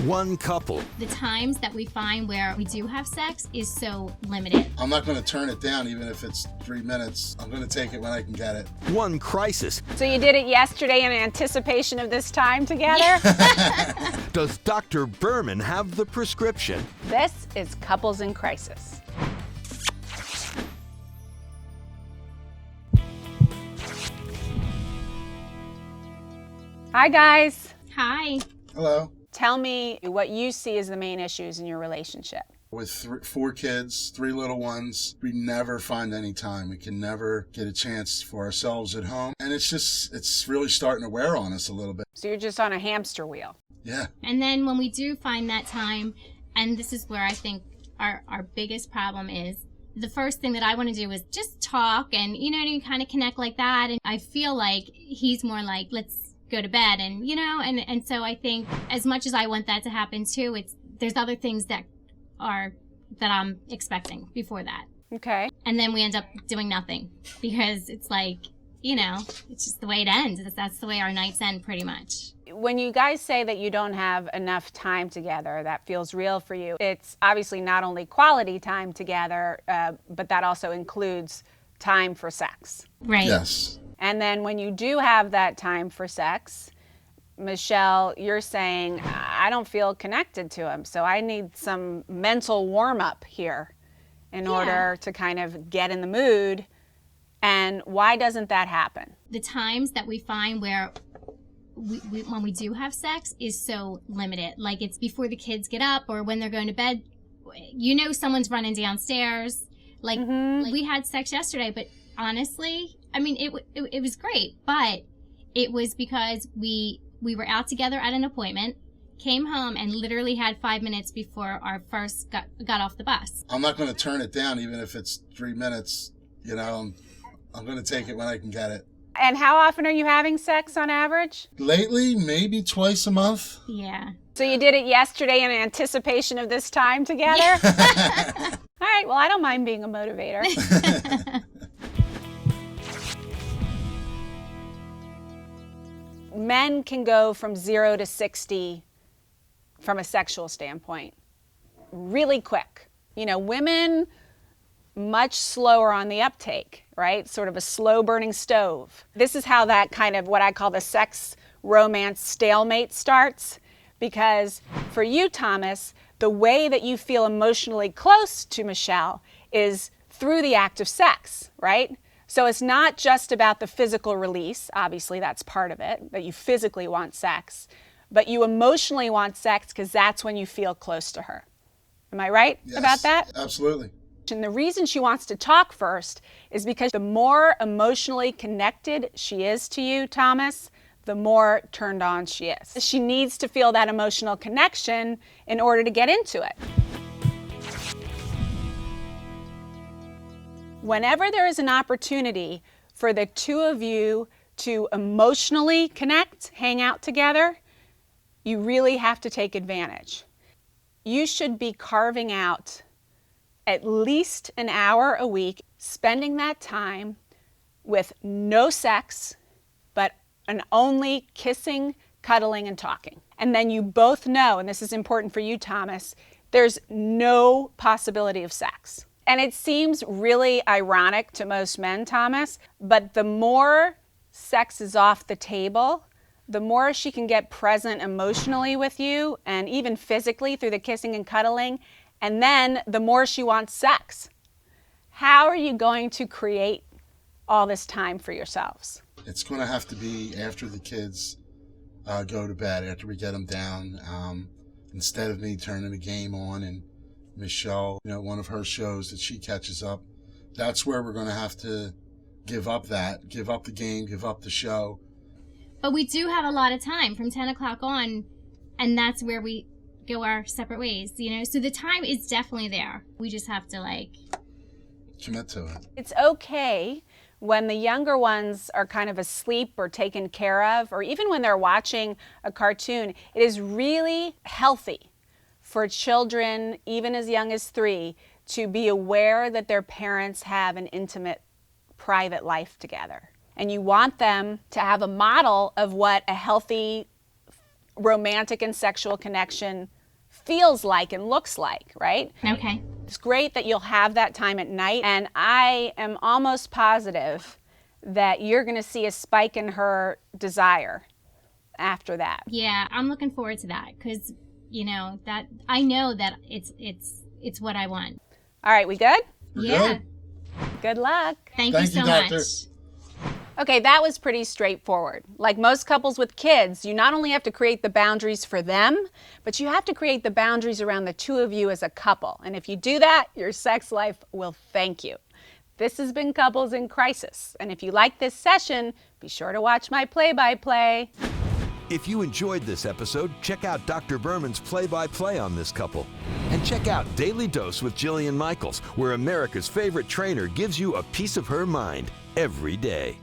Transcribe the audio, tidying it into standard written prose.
One couple. The times that we find where we do have sex is so limited. I'm not going to turn it down even if it's 3 minutes. I'm going to take it when I can get it. One crisis. So you did it yesterday in anticipation of this time together? Does Dr. Berman have the prescription? This is Couples in Crisis. Hi guys. Hi. Hello. Tell me what you see as the main issues in your relationship. With 4 kids, 3 little ones, we never find any time. We can never get a chance for ourselves at home. And it's really starting to wear on us a little bit. So you're just on a hamster wheel. Yeah. And then when we do find that time, and this is where I think our biggest problem is, the first thing that I want to do is just talk and, you kind of connect like that. And I feel like he's more like, let's go to bed, and and so I think as much as I want that to happen too, there's other things that I'm expecting before that. Okay. And then we end up doing nothing because it's like, it's just the way it ends. That's the way our nights end pretty much. When you guys say that you don't have enough time together, that feels real for you. It's obviously not only quality time together, but that also includes time for sex. Right. Yes. And then when you do have that time for sex, Michelle, you're saying, I don't feel connected to him, so I need some mental warm-up here in order to kind of get in the mood. And why doesn't that happen? The times that we find where when we do have sex is so limited. Like it's before the kids get up or when they're going to bed. Someone's running downstairs. Like we had sex yesterday, but honestly, I mean, it was great, but it was because we were out together at an appointment, came home, and literally had 5 minutes before our first got off the bus. I'm not going to turn it down even if it's 3 minutes. I'm going to take it when I can get it. And how often are you having sex on average? Lately, maybe twice a month. Yeah. So you did it yesterday in anticipation of this time together? All right, well, I don't mind being a motivator. Men can go from 0 to 60 from a sexual standpoint really quick. Women much slower on the uptake, right? Sort of a slow burning stove. This is how that kind of what I call the sex romance stalemate starts, because for you, Thomas, the way that you feel emotionally close to Michelle is through the act of sex, right? So it's not just about the physical release, obviously that's part of it, that you physically want sex, but you emotionally want sex because that's when you feel close to her. Am I right about that? Absolutely. And the reason she wants to talk first is because the more emotionally connected she is to you, Thomas, the more turned on she is. She needs to feel that emotional connection in order to get into it. Whenever there is an opportunity for the two of you to emotionally connect, hang out together, you really have to take advantage. You should be carving out at least an hour a week, spending that time with no sex, but an only kissing, cuddling, and talking. And then you both know, and this is important for you, Thomas, there's no possibility of sex. And it seems really ironic to most men, Thomas, but the more sex is off the table, the more she can get present emotionally with you and even physically through the kissing and cuddling, and then the more she wants sex. How are you going to create all this time for yourselves? It's going to have to be after the kids go to bed, after we get them down, instead of me turning the game on and Michelle, one of her shows that she catches up. That's where we're going to have to give up the game, give up the show. But we do have a lot of time from 10 o'clock on, and that's where we go our separate ways, So the time is definitely there. We just have to, commit to it. It's okay when the younger ones are kind of asleep or taken care of, or even when they're watching a cartoon. It is really healthy for children, even as young as 3, to be aware that their parents have an intimate, private life together. And you want them to have a model of what a healthy romantic and sexual connection feels like and looks like, right? Okay. It's great that you'll have that time at night, and I am almost positive that you're going to see a spike in her desire after that. Yeah, I'm looking forward to that because, you know, that I know that it's what I want. All right, we good? We're Yeah. good? Good luck. Thank you so Doctor. much. Okay, that was pretty straightforward. Like most couples with kids, you not only have to create the boundaries for them, but you have to create the boundaries around the two of you as a couple. And if you do that, your sex life will thank you. This has been Couples in Crisis. And if you like this session, be sure to watch my play-by-play. If you enjoyed this episode, check out Dr. Berman's play-by-play on this couple. And check out Daily Dose with Jillian Michaels, where America's favorite trainer gives you a piece of her mind every day.